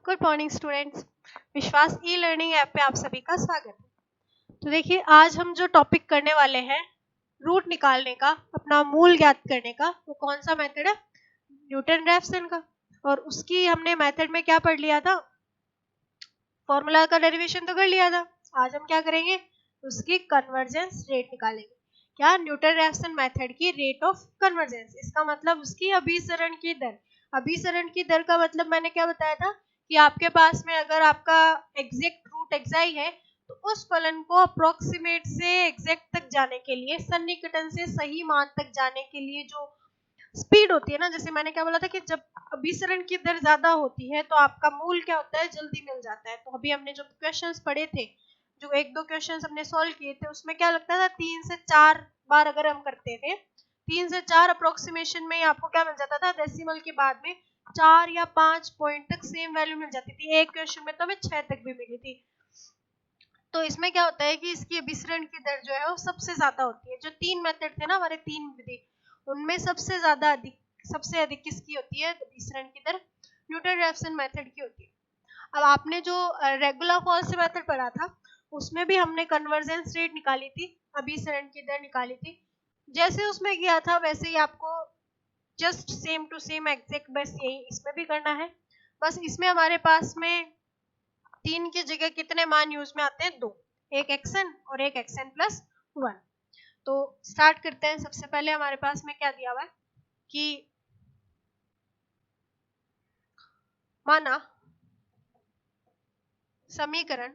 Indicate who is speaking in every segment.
Speaker 1: Good morning students, विश्वास e learning app पे आप सभी का स्वागत है। तो देखिए, आज हम जो टॉपिक करने वाले हैं रूट निकालने का, अपना मूल ज्ञात करने का, वो कौन सा मेथड है? न्यूटन रैफसन का। और उसकी हमने मेथड में क्या पढ़ लिया था? फॉर्मूला का डेरिवेशन तो कर लिया था। आज हम क्या करेंगे? उसकी कन्वर्जेंस रेट निकालेंगे। क्या? न्यूटन रैफसन मेथड की रेट ऑफ कन्वर्जेंस, इसका मतलब उसकी अभिसरण की दर। अभिसरण की दर का मतलब मैंने क्या बताया था कि आपके पास में अगर आपका एग्जैक्ट रूट एक्साई है तो उस फलन को अप्रोक्सीमेट से एग्जैक्ट तक जाने के लिए, सन्निकटन से सही मान तक जाने के लिए जो स्पीड होती है ना, जैसे मैंने क्या बोला था कि जब अभिसरण की दर ज्यादा होती है तो आपका मूल क्या होता है? जल्दी मिल जाता है। तो अभी हमने जो क्वेश्चंस पढ़े थे, जो एक दो क्वेश्चंस हमने सॉल्व किए थे, उसमें क्या लगता था 3 से 4 बार अगर हम करते थे, 3 से 4 अप्रोक्सीमेशन में आपको क्या मिल जाता था? डेसिमल के बाद में 4 या 5 पॉइंट तक सेम वैल्यू मिल जाती थी। एक क्वेश्चन में तो हमें 6 तक भी मिली थी। तो इसमें क्या होता है कि इसकी अभिसरण की दर जो है वो सबसे ज्यादा होती है। जो 3 मेथड थे ना हमारे, 3 विधि, उनमें सबसे अधिक किसकी होती है अभिसरण की दर? न्यूटन रैफसन मेथड की होती है। अब आपने जो रेगुलर फॉल्स मेथड पढ़ा था, उसमें भी हमने कन्वर्जेंस रेट निकाली थी, अभिसरण की दर निकाली थी। जैसे उसमें किया था वैसे ही आपको just same to same exact बस यही इसमें भी करना है। बस इसमें हमारे पास में 3 की जगह कितने मान यूज में आते हैं? 2, एक xn और एक xn+1। तो स्टार्ट करते हैं। सबसे पहले हमारे पास में क्या दिया हुआ है कि माना समीकरण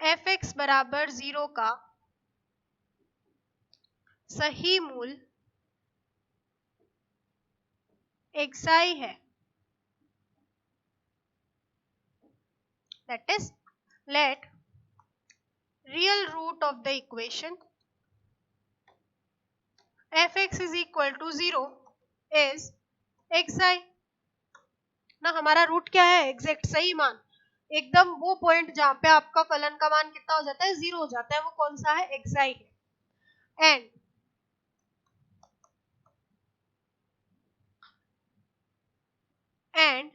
Speaker 1: fx बराबर 0 का सही मूल xi है। That is, let real root of the equation fx is equal to 0 is xi। ना हमारा रूट क्या है? एग्जैक्ट सही मान, एकदम वो पॉइंट जहां पे आपका फलन का मान कितना हो जाता है? 0 हो जाता है। वो कौन सा है? xi है। And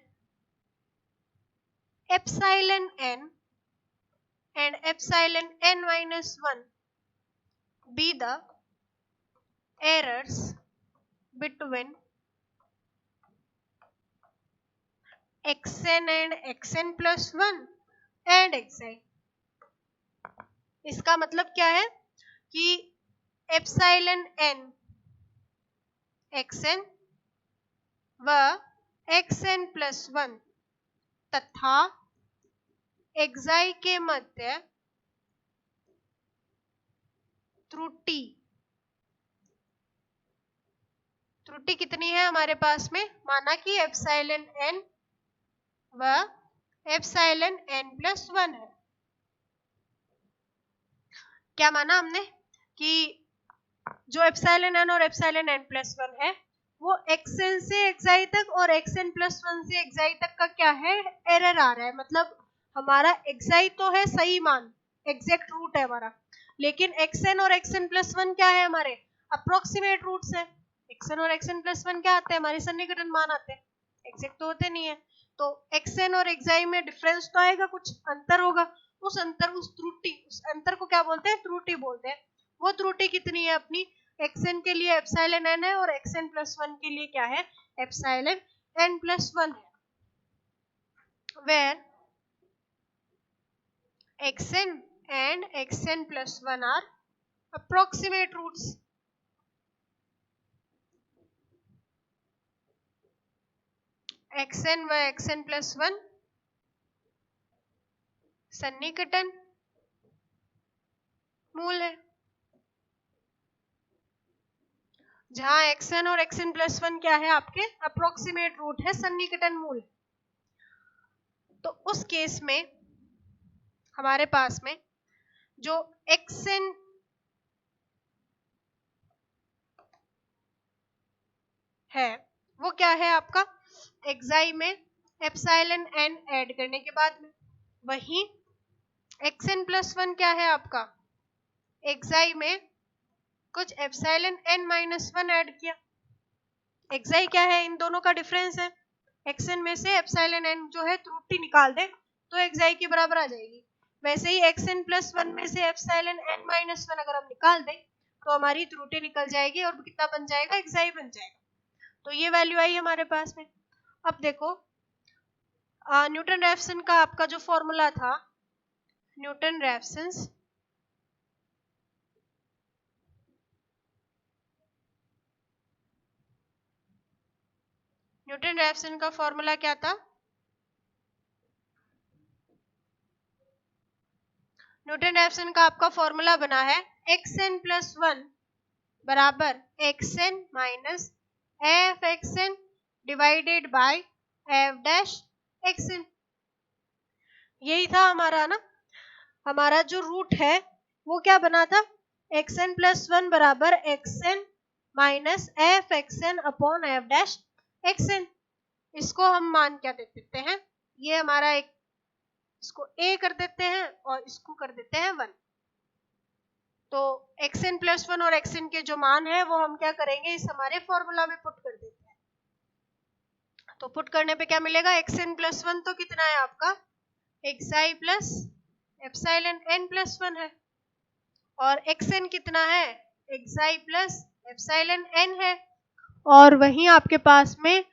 Speaker 1: epsilon n and epsilon n-1 be the errors between xn and xn+1 and xi। इसका मतलब क्या है कि एप्सिलॉन n xn व xn+1 तथा xi के मध्य त्रुटि कितनी है हमारे पास में? माना कि एप्सिलॉन n व एप्सिलॉन n+1 है। क्या माना हमने कि जो एप्सिलॉन n और एप्सिलॉन n+1 है वो xn से xi तक और xn+1 से xi तक का क्या है? एरर आ रहा है। मतलब हमारा xi तो है सही मान, एग्जैक्ट रूट है हमारा, लेकिन xn और xn+1 क्या है? हमारे अप्रोक्सीमेट रूट्स है। xn और xn+1 क्या आते हैं? हमारे सन्निकटन मान आते हैं, एग्जैक्ट तो होते नहीं है। तो xn और xi में डिफरेंस तो आएगा, कुछ अंतर होगा। उस अंतर को क्या बोलते हैं? त्रुटि बोलते हैं। वो त्रुटि कितनी है अपनी? xn के लिए एप्सिलॉन n है और xn+1 के लिए क्या है? एप्सिलॉन n+1 है। Where xn and xn+1 are approximate roots। xn व xn+1 सन्निकटन मूल है। जहां xn और xn+1 क्या है? आपके अप्रोक्सीमेट रूट है, सन्निकटन मूल। तो उस केस में हमारे पास में जो xn है वो क्या है आपका? xi में एप्सिलॉन n ऐड करने के बाद में, वही xn+1 क्या है आपका? xi में कुछ एप्सिलॉन n-1 ऐड किया। xi क्या है? इन दोनों का डिफरेंस है। xn में से एप्सिलॉन n जो है त्रुटि निकाल दे तो xi के बराबर आ जाएगी। वैसे ही xn प्लस 1 में से एप्सिलॉन n माइनस 1 अगर हम निकाल दें तो हमारी त्रुटि निकल जाएगी और कितना बन जाएगा, xi बन जाएगा। तो ये वैल्यू आई हमारे पास में। अब देखो न्यूटन रैफसन का आपका जो फॉर्मूला था, न्यूटन रैफसन का फॉर्मूला क्या था? न्यूटन रैफसन का आपका फॉर्मूला बना है xn प्लस 1 बराबर xn minus F xn divided by F dash xn. यही था हमारा ना, हमारा जो रूट है वो क्या बना था, xn प्लस 1 बराबर xn minus F xn upon F dash xn. इसको हम मान क्या दे देते हैं, ये हमारा एक, इसको a कर देते हैं और इसको कर देते हैं 1। तो xn प्लस 1 और xn के जो मान है वो हम क्या करेंगे, इस हमारे फॉर्मूला में पुट कर देते हैं। तो पुट करने पे क्या मिलेगा, xn प्लस 1 तो कितना है आपका, xi plus epsilon n plus 1 है, और xn कितना है, xi प्लस एप्सिलॉन n है, और वहीं आपके पास में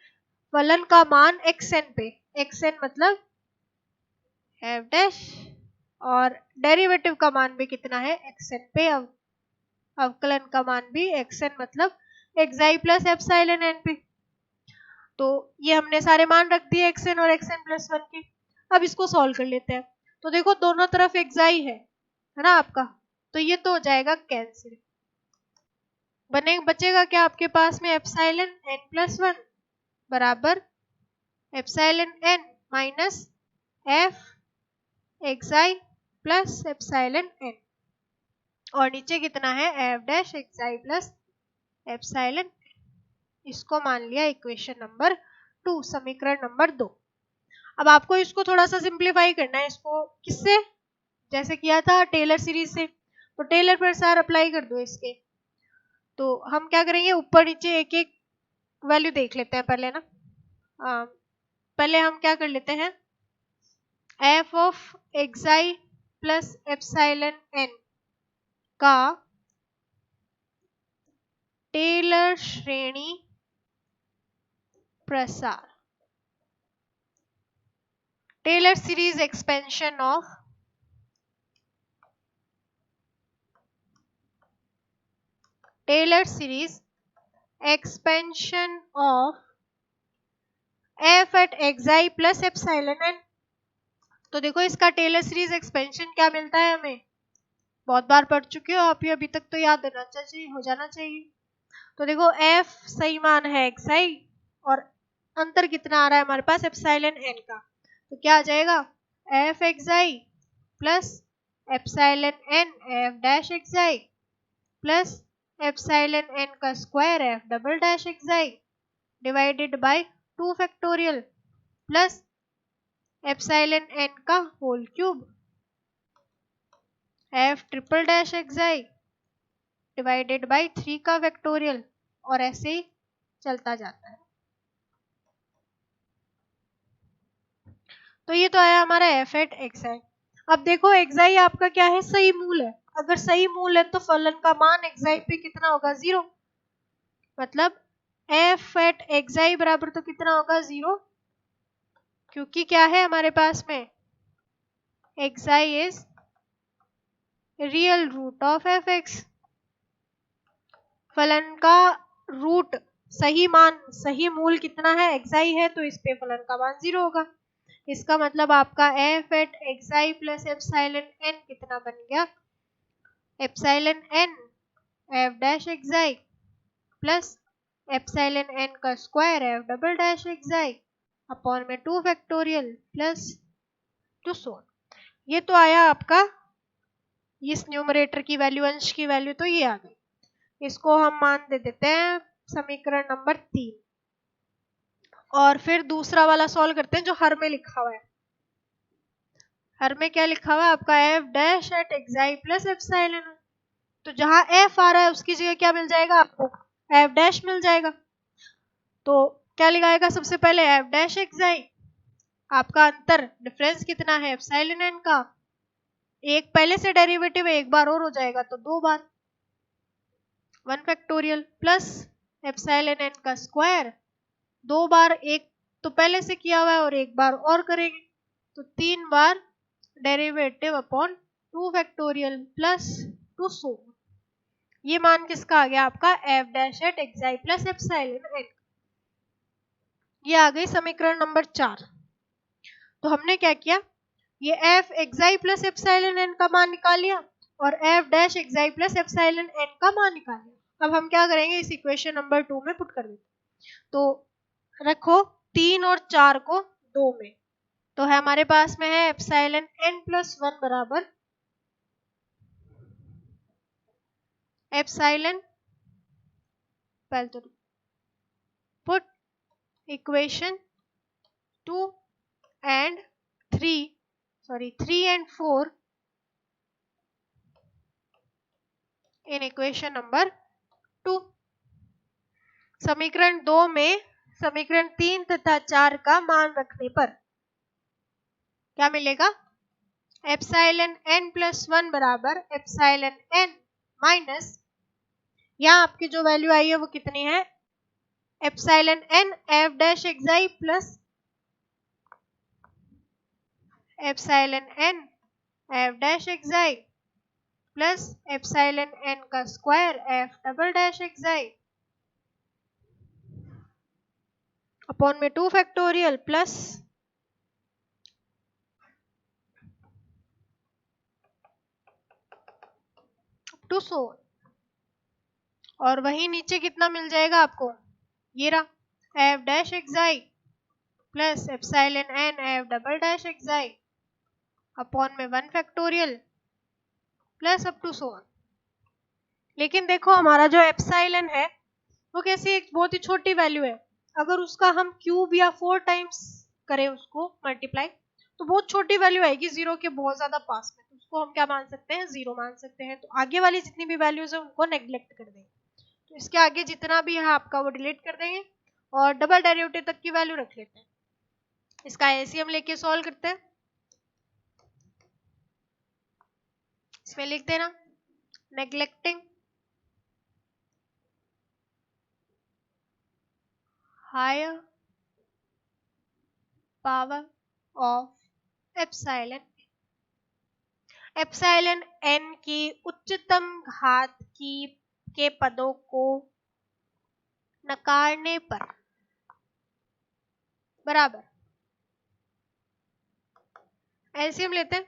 Speaker 1: फलन का मान xn पे, xn मतलब f डैश, और डेरिवेटिव का मान भी कितना है, xn पे, अवकलन का मान भी xn मतलब xi प्लस एप्सिलॉन n पे। तो ये हमने सारे मान रख दिए xn और xn प्लस 1 के। अब इसको सॉल्व कर लेते हैं। तो देखो दोनों तरफ xi है ना आपका, तो ये तो हो जाएगा कैंसिल। बचेगा क्या आपके पास में, एप्सिलॉन n प्लस 1 बराबर epsilon n minus F xi plus epsilon n, और नीचे कितना है, F dash xi plus epsilon. इसको मान लिया इक्वेशन नंबर 2, समीकरण नंबर 2। अब आपको इसको थोड़ा सा सिंप्लीफाई करना है। इसको किससे, जैसे किया था टेलर सीरीज से, तो टेलर प्रसार अप्लाई कर दो इसके। तो हम क्या करेंगे, ऊपर नीचे एक एक वैल्यू देख लेते हैं पहले ना। पहले हम क्या कर लेते हैं, F of xi plus epsilon n का टेलर श्रेणी प्रसार, Taylor series expansion of Taylor series expansion of F at xi plus epsilon n। तो देखो इसका टेलर सीरीज एक्सपेंशन क्या मिलता है हमें, बहुत बार पढ़ चुके हो आप ये, अभी तक तो याद होना चाहिए, हो जाना चाहिए। तो देखो f सही मान है xi और अंतर कितना आ रहा है हमारे पास, एप्सिलॉन n का, तो क्या आ जाएगा, F xi plus epsilon n F dash xi plus epsilon n का square F double dash xi divided by 2 factorial plus epsilon n का whole cube F triple dash xi divided by 3 का factorial, और ऐसे ही चलता जाता है। तो ये तो आया हमारा एफ एट xi। अब देखो xi आपका क्या है, सही मूल है। अगर सही मूल है तो फलन का मान xi पे कितना होगा, 0। मतलब एफ एट xi बराबर तो कितना होगा, 0, क्योंकि क्या है हमारे पास में, xi is real root of fx। फलन का रूट सही मान, सही मूल कितना है, xi है, तो इस पे फलन का मान 0 होगा। इसका मतलब आपका F at xi plus epsilon n कितना बन गया, epsilon n F dash xi plus epsilon n का square F double dash xi upon में 2 फैक्टोरियल प्लस 2। ये तो आया आपका इस न्यूमरेटर की वैल्यू, अंश की वैल्यू तो ये आ गई। इसको हम मान दे देते हैं समीकरण नंबर 3, और फिर दूसरा वाला सॉल्व करते हैं जो हर में लिखा हुआ है। हर में क्या लिखा हुआ है आपका, F dash at xi plus epsilon. तो जहां एफ आ रहा है उसकी जगह क्या मिल जाएगा आपको, एफ डैश मिल जाएगा। तो क्या लगाएगा सबसे पहले एफ डैश एक्साई, आपका अंतर डिफरेंस कितना है एप्सिलॉन एन का, एक पहले से डेरिवेटिव है, एक बार और हो जाएगा तो 2 बार 1 फैक्टोरियल प्लस एप्सिलॉन एन का स्क्वायर, 2 बार, एक तो पहले से किया हुआ है और एक बार और करेंगे तो 3 बार derivative upon 2 factorial plus 2 so. ये मान किसका आ गया आपका F dash at xi plus epsilon n. ये आ गई समीकरण नंबर 4। तो हमने क्या किया, ये F xi plus epsilon n का मान निकाल लिया और F dash xi plus epsilon n का मान निकाल लिया। अब हम क्या करेंगे, इस इक्वेशन नंबर 2 में पुट कर देते। तो रखो 3 और 4 को 2 में, तो है हमारे पास में है एप्सिलॉन एन प्लस 1 बराबर एप्सिलॉन, पहले तो put equation 2 and 3 and 4 in equation number 2। समीकरण 2 में समीकरण 3 तथा 4 का मान रखने पर क्या मिलेगा, एप्सिलॉन n प्लस 1 बराबर एप्सिलॉन n माइनस, यहाँ आपकी जो वैल्यू आई है वो कितनी है, epsilon n F dash xi plus epsilon n F dash xi plus epsilon n का square F double dash xi upon में 2 फैक्टोरियल प्लस 2 सो। और वही नीचे कितना मिल जाएगा आपको, ये रहा F dash xi plus epsilon n f double dash xi upon में 1 फैक्टोरियल प्लस अप टू सो। लेकिन देखो हमारा जो एप्सिलॉन है वो कैसी एक बहुत ही छोटी वैल्यू है, अगर उसका हम क्यूब या 4 टाइम्स करें उसको मल्टीप्लाई तो बहुत छोटी वैल्यू आएगी, जीरो के बहुत ज्यादा पास में, तो उसको हम क्या मान सकते हैं, जीरो मान सकते हैं। तो आगे वाली जितनी भी वैल्यूज है उनको नेग्लेक्ट कर देंगे, तो इसके आगे जितना भी है आपका वो डिलीट कर देंगे और डबल डेरिवेटिव तक की वैल्यू रख लेते हैं। इसका एलसीएम लेके सॉल्व करते हैं। इसमें लिख देना neglecting higher power of epsilon, epsilon n की उच्चतम घात की के पदों को नकारने पर बराबर, एलसीएम लेते हैं,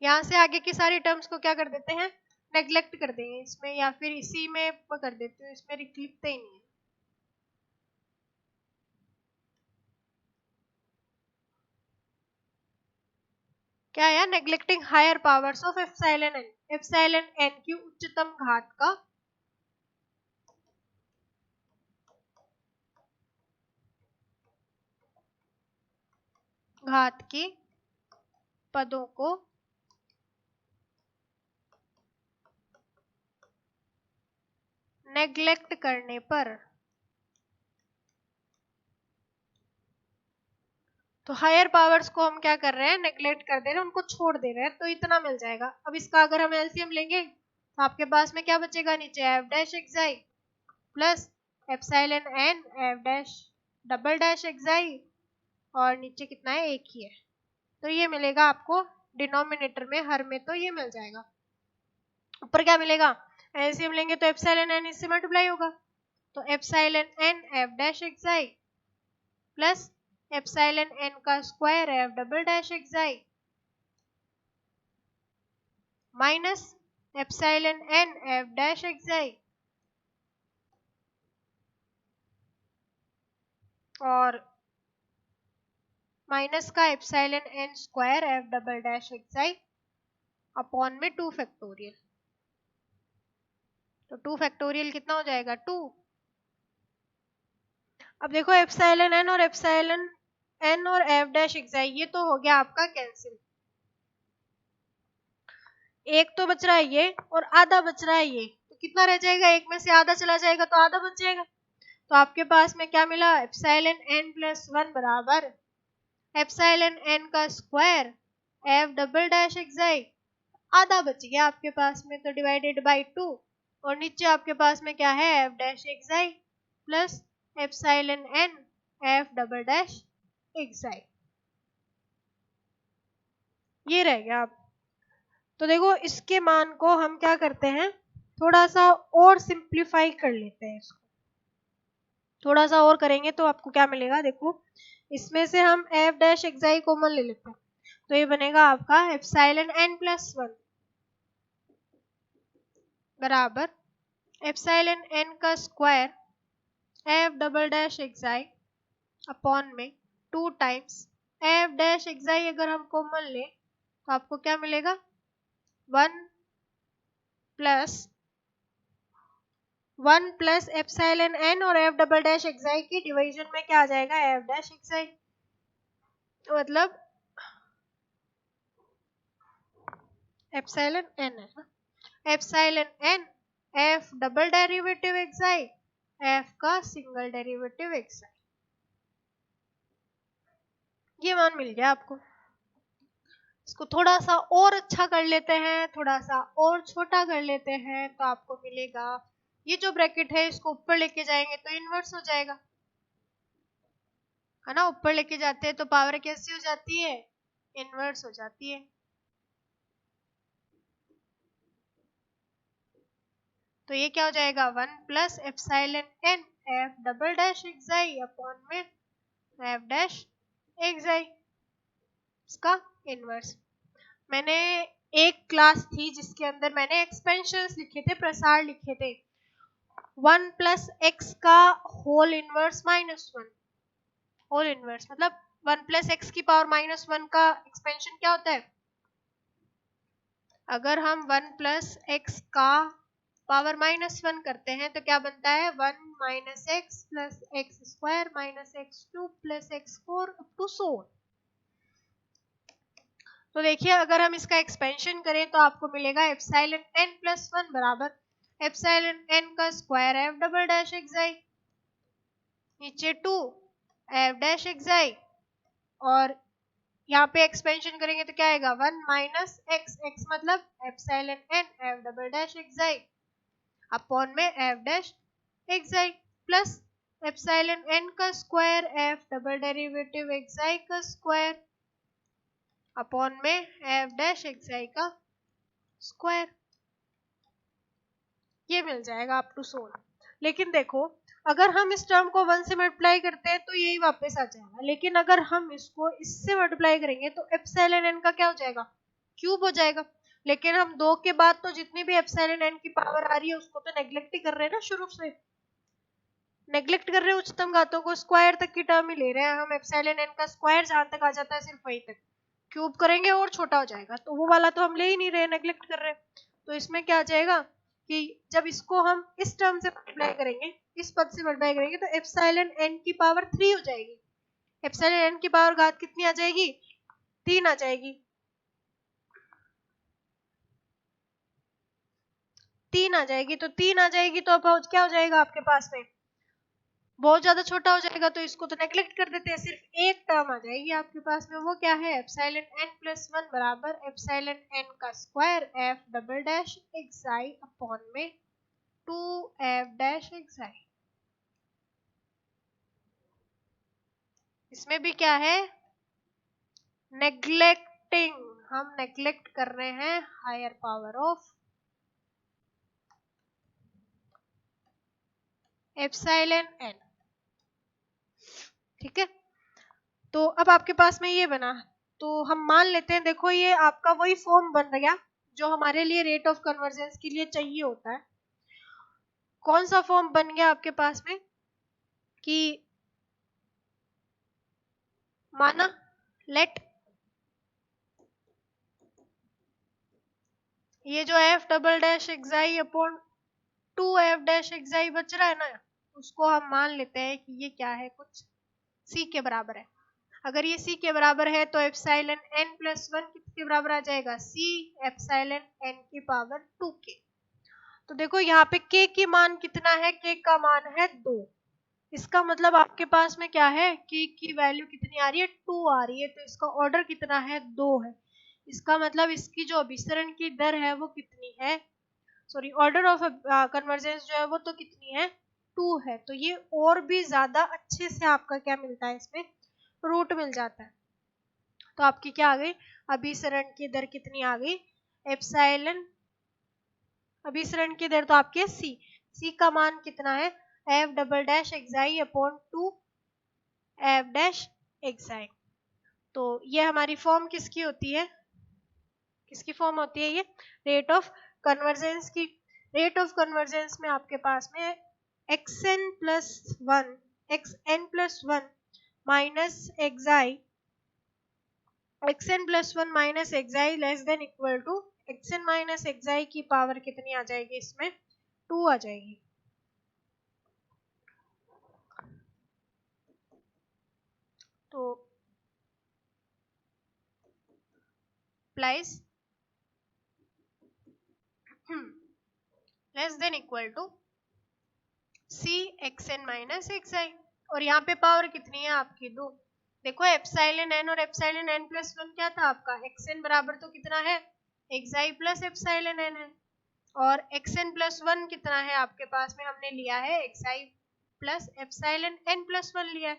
Speaker 1: यहां से आगे की सारी टर्म्स को क्या कर देते हैं, नेग्लेक्ट कर देंगे इसमें, या फिर इसी में कर देते हैं, इसमें लिखते ही नहीं है। क्या है, neglecting higher powers of epsilon n, epsilon n की उच्चतम घात की पदों को नेग्लेक्ट करने पर, तो हायर पावर्स को हम क्या कर रहे हैं, नेग्लेक्ट कर दे रहे हैं, उनको छोड़ दे रहे हैं, तो इतना मिल जाएगा। अब इसका अगर हम एलसीएम लेंगे तो आपके पास में क्या बचेगा, नीचे F dash xi plus epsilon n F dash double dash एक्साई और नीचे कितना है, एक ही है, तो ये मिलेगा आपको डिनोमिनेटर में, हर में तो ये मिल जाएगा। ऊपर क्या मिलेगा, एलसीएम लेंगे तो एप्सिलॉन n इससे मल्टीप्लाई होगा, तो epsilon n F dash xi plus epsilon n का square F double dash एक्साई minus epsilon n F dash एक्साई और माइनस का epsilon n square F double dash xi upon में 2 फैक्टोरियल, तो 2 फैक्टोरियल कितना हो जाएगा, 2। अब देखो एप्सिलॉन n और एप्सिलॉन n और एफ डैश एक्साई ये तो हो गया आपका कैंसिल, एक तो बच रहा है ये और आधा बच रहा है ये, तो कितना रह जाएगा, एक में से आधा चला जाएगा तो आधा बच जाएगा, तो आपके पास में क्या मिला, एप्सिलॉन n प्लस 1 बराबर एप्सिलॉन n का स्क्वायर एफ डबल डैश एक्साई, आधा बच गया आपके पास में तो डिवाइडेड बाय 2, और नीचे आपके पास में क्या है, F dash xi plus epsilon n f double dash एक्साई, ये रह गया। आप तो देखो इसके मान को हम क्या करते हैं, थोड़ा सा और सिंप्लीफाई कर लेते हैं, इसको थोड़ा सा और करेंगे तो आपको क्या मिलेगा, देखो इसमें से हम एफ डैश एक्साई कॉमन ले लेते हैं, तो ये बनेगा आपका एप्सिलॉन n प्लस 1 बराबर एप्सिलॉन n का square F double dash xi upon में 2 टाइम्स एफ डैश एक्साई, अगर हम कॉमन ले तो आपको क्या मिलेगा, 1 प्लस एप्सिलॉन n और एफ डबल डैश एक्साई की डिवीजन में क्या आ जाएगा, एफ डैश एक्साई, मतलब एप्सिलॉन n है ना, epsilon n f double derivative एक्साई F का सिंगल डेरिवेटिव एक्साई, ये मान मिल गया आपको। इसको थोड़ा सा और अच्छा कर लेते हैं, थोड़ा सा और छोटा कर लेते हैं, तो आपको मिलेगा ये जो ब्रैकेट है इसको ऊपर लेके जाएंगे तो इनवर्स हो जाएगा, है ना, ऊपर लेके जाते हैं तो पावर कैसी हो जाती है, इनवर्स हो जाती है। तो ये क्या हो जाएगा, 1 plus epsilon n f double dash xi upon में एफ डैश एक्साई, इसका इनवर्स। मैंने एक क्लास थी जिसके अंदर मैंने एक्सपेंशंस लिखे थे, प्रसार लिखे थे, 1 प्लस एक्स का whole inverse minus 1, whole inverse मतलब 1 प्लस एक्स की पावर माइनस 1 का एक्सपेंशन क्या होता है, अगर हम 1 प्लस एक्स का पावर माइनस 1 करते हैं तो क्या बनता है, 1 minus x plus x square minus x cube plus x 4 up to so. तो देखिए अगर हम इसका एक्सपेंशन करें तो आपको मिलेगा एप्सिलॉन n प्लस 1 बराबर एप्सिलॉन n का स्क्वायर एफ डबल डैश एक्साई, नीचे 2 एफ डैश एक्साई, और यहाँ पे एक्सपेंशन करेंगे तो क्या आएगा, 1 माइनस एक्स, एक्स मतलब epsilon n f double dash xi upon में f dash xi plus epsilon n का square F double derivative xi का स्क्वायर अपॉन में एफ डैश एक्साई का स्क्वायर, ये मिल जाएगा अप टू सो। लेकिन देखो अगर हम इस टर्म को 1 से मल्टीप्लाई करते हैं तो यही वापस आ जाएगा, लेकिन अगर हम इसको इससे मल्टीप्लाई करेंगे तो एप्सिलॉन n का क्या हो जाएगा, क्यूब हो जाएगा। लेकिन हम 2 के बाद तो जितनी भी एप्सिलॉन n की पावर आ रही है उसको तो नेग्लेक्ट ही कर रहे हैं ना, शुरू से नेग्लेक्ट कर रहे हैं, उच्चतम घातों को स्क्वायर तक की टर्म ही ले रहे हैं हम, एप्सिलॉन n का स्क्वायर जहां तक आ जाता है सिर्फ वहीं तक, क्यूब करेंगे और छोटा हो जाएगा, तो वो वाला तो हम ले ही नहीं रहे, नेग्लेक्ट कर रहे हैं। तो इसमें क्या आ जाएगा कि जब इसको हम इस टर्म से मल्टीप्लाई करेंगे, इस पद से मल्टीप्लाई करेंगे तो एप्सिलॉन n की पावर 3 हो जाएगी, एप्सिलॉन n की पावर घात कितनी आ जाएगी, 3 आ जाएगी, 3 आ जाएगी, तो 3 आ जाएगी तो अब क्या हो जाएगा आपके पास में, बहुत ज्यादा छोटा हो जाएगा, तो इसको तो नेग्लेक्ट कर देते हैं, सिर्फ एक टर्म आ जाएगी आपके पास में, वो क्या है, एप्सिलॉन n प्लस 1 बराबर एप्सिलॉन n का square F double dash xi upon में 2 एफ डैश एक्साई। इसमें भी क्या है, नेग्लेक्टिंग, हम नेग्लेक्ट कर रहे हैं higher power of epsilon n, ठीक है। तो अब आपके पास में ये बना, तो हम मान लेते हैं, देखो ये आपका वही फॉर्म बन गया जो हमारे लिए रेट ऑफ कन्वर्जेंस के लिए चाहिए होता है। कौन सा फॉर्म बन गया आपके पास में कि माना लेट ये जो F double dash xi upon 2 F dash एक्साई बच रहा है ना, उसको हम मान लेते हैं कि ये क्या है, कुछ c के बराबर है। अगर ये c के बराबर है तो एप्सिलॉन n प्लस 1 किसके बराबर आ जाएगा, c एप्सिलॉन n की पावर 2k। तो देखो यहाँ पे k की मान कितना है, k का मान है 2, इसका मतलब आपके पास में क्या है कि की वैल्यू कितनी आ रही है, 2 आ रही है, तो इसका ऑर्डर कितना है, 2 है। इसका मतलब इसकी जो अभिसरण की दर है वो कितनी है, सॉरी ऑर्डर ऑफ कन्वर्जेंस जो है वो तो कितनी है, 2 है। तो ये और भी ज्यादा अच्छे से आपका क्या मिलता है, इसमें रूट मिल जाता है। तो आपकी क्या आ गई, अभिसरण की दर कितनी आ गई, एप्सिलॉन, अभिसरण की दर तो आपके सी का मान कितना है, F double dash xi upon 2 F dash एक्साई। तो ये हमारी फॉर्म किसकी होती है, किसकी फॉर्म होती है, ये रेट ऑफ कन्वर्जेंस की। रेट ऑफ कन्वर्जेंस में आपके पास में xn plus 1 xn plus 1 minus xi, xn plus 1 minus xi less than equal to xn minus xi की पावर कितनी आ जाएगी, इसमें 2 आ जाएगी। तो plus less than equal to c xn minus xi, और यहाँ पे पावर कितनी है आपकी 2। देखो एप्सिलॉन एन और एप्सिलॉन एन प्लस 1 क्या था आपका, xn बराबर तो कितना है, एक्साई प्लस एप्सिलॉन एन है, और xn प्लस 1 कितना है आपके पास में, हमने लिया है xi plus epsilon n plus 1 लिया है।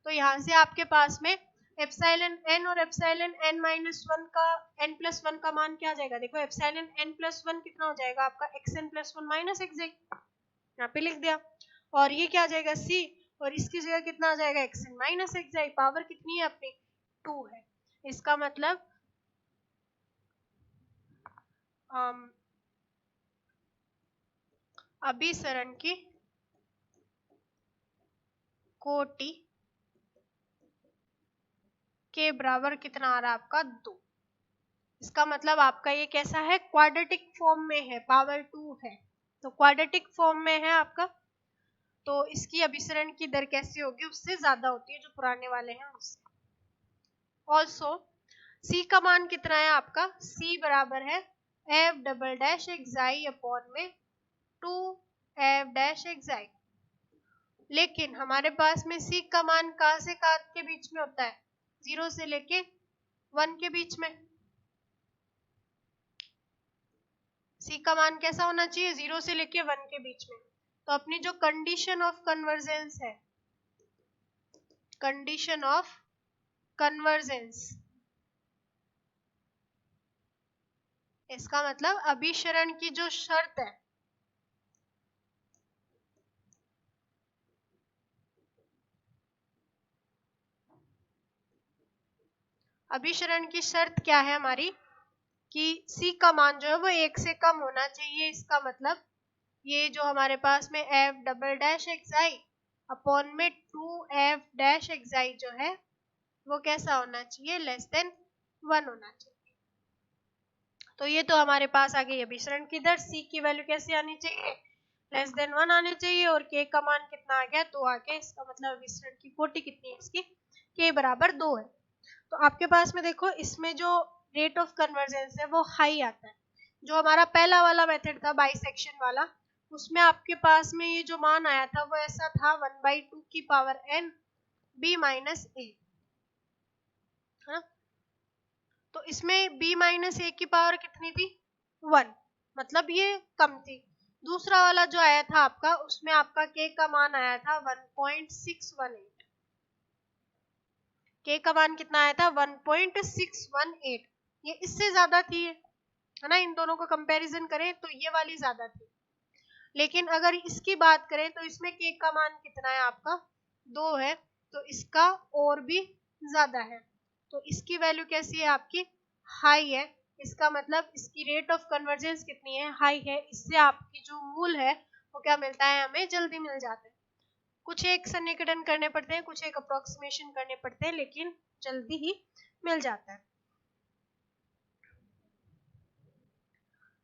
Speaker 1: तो यहाँ से आपके पास में एप्सिलॉन एन और एप्सिलॉन एन माइनस 1 का एन प्लस 1 का मान क्या आ जाएगा, देखो एप्सिलॉन एन प्लस 1 कितना हो जाएगा आपका, xn प्लस 1 माइनस एक्साई, यहाँ पे लिख दिया। और ये क्या आ जाएगा सी, और इसकी जगह कितना आ जाएगा xn माइनस एक्साई, पावर कितनी है अपनी 2 है। इसका मतलब अभिसरण की कोटि के बराबर कितना आ रहा है आपका 2। इसका मतलब आपका ये कैसा है, क्वाड्रेटिक फॉर्म में है, पावर 2 है, तो क्वाड्रेटिक फॉर्म में है आपका, तो इसकी अभिसरण की दर कैसी होगी, उससे ज्यादा होती है जो पुराने वाले हैं उससे। ऑल्सो सी का मान कितना है आपका, सी बराबर है F double dash xi upon में 2 एफ डैश एक्साई। लेकिन हमारे पास में सी का मान कहाँ से कहाँ के बीच में होता है, 0 से लेके 1 के बीच में। सी का मान कैसा होना चाहिए, 0 से लेके 1 के बीच में। तो अपनी जो कंडीशन ऑफ कन्वर्जेंस है, कंडीशन ऑफ कन्वर्जेंस, इसका मतलब अभिसरण की जो शर्त है, अभिसरण की शर्त क्या है हमारी, कि C का मान जो है वो 1 से कम होना चाहिए। इसका मतलब ये जो हमारे पास में F double dash xi upon में 2 एफ डैश एक्साई जो है वो कैसा होना चाहिए, लेस देन 1 होना चाहिए। तो ये तो हमारे पास आ गई अभिसरण की दर, C की वैल्यू कैसे आनी चाहिए, लेस देन 1 आनी चाहिए, और K का मान कितना आ गया, 2 आ गया। इसका मतलब अभिसरण की कोटि कितनी है इसकी, K बराबर 2 है। तो आपके पास में देखो इसमें जो रेट ऑफ कन्वर्जेंस है वो हाई आता है। जो हमारा पहला वाला मेथड था बाइसेक्शन वाला, उसमें आपके पास में ये जो मान आया था वो ऐसा था 1/2 की पावर n b माइनस ए, तो इसमें b माइनस ए की पावर कितनी थी, 1, मतलब ये कम थी। दूसरा वाला जो आया था आपका, उसमें आपका k का मान आया था 1.618, k का मान कितना आया था 1.618, ये इससे ज्यादा थी है ना। इन दोनों को कंपैरिजन करें तो ये वाली ज्यादा थी, लेकिन अगर इसकी बात करें तो इसमें k का मान कितना है आपका 2 है, तो इसका और भी ज्यादा है। तो इसकी वैल्यू कैसी है आपकी, हाई है। इसका मतलब इसकी रेट ऑफ कन्वर्जेंस कितनी है, हाई है। इससे आपकी जो मूल है वो क्या मिलता है, हमें जल्दी मिल जाता है। कुछ एक सन्निकटन करने पड़ते हैं, कुछ एक अप्रोक्सीमेशन करने पड़ते हैं, लेकिन जल्दी ही मिल जाता है।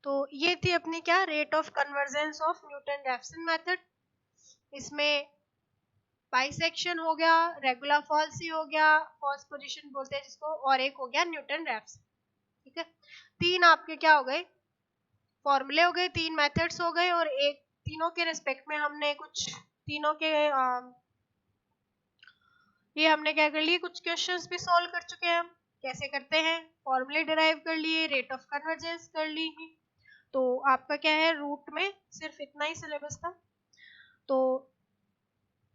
Speaker 1: तो ये थी अपनी क्या, rate of convergence of Newton Raphson method. इसमें बाइसेक्शन हो गया, रेगुलर फॉल्सी हो गया, फॉल्स पोजीशन बोलते हैं जिसको, और एक हो गया न्यूटन रैफसन। ठीक है, 3 आपके क्या हो गए, फॉर्मूले हो गए, 3 मेथड्स हो गए, और एक तीनों के रिस्पेक्ट में हमने कुछ तीनों के ये हमने क्या कर लिए, कुछ क्वेश्चंस भी सॉल्व कर चुके हैं हम। कैसे करते हैं, फॉर्मूले डिराइव कर लिए, रेट ऑफ कन्वर्जेंस कर ली। तो आपका क्या है, रूट में सिर्फ इतना ही सिलेबस था। तो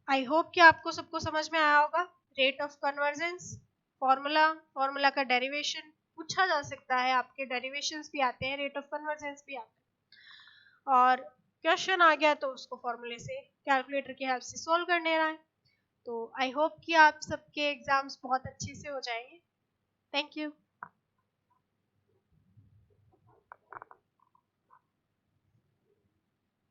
Speaker 1: आई होप कि आपको सबको समझ में आया होगा। रेट ऑफ कन्वर्जेंस, फॉर्मूला का डेरिवेशन पूछा जा सकता है, आपके डेरिवेशंस भी आते हैं, रेट ऑफ कन्वर्जेंस भी आते हैं। और क्वेश्चन आ गया तो उसको फॉर्मूले से, कैलकुलेटर की हेल्प से सॉल्व करने रहा है। तो आई होप कि आप सबके एग्जाम्स बहुत अच्छे से हो जाएंगे। Thank you.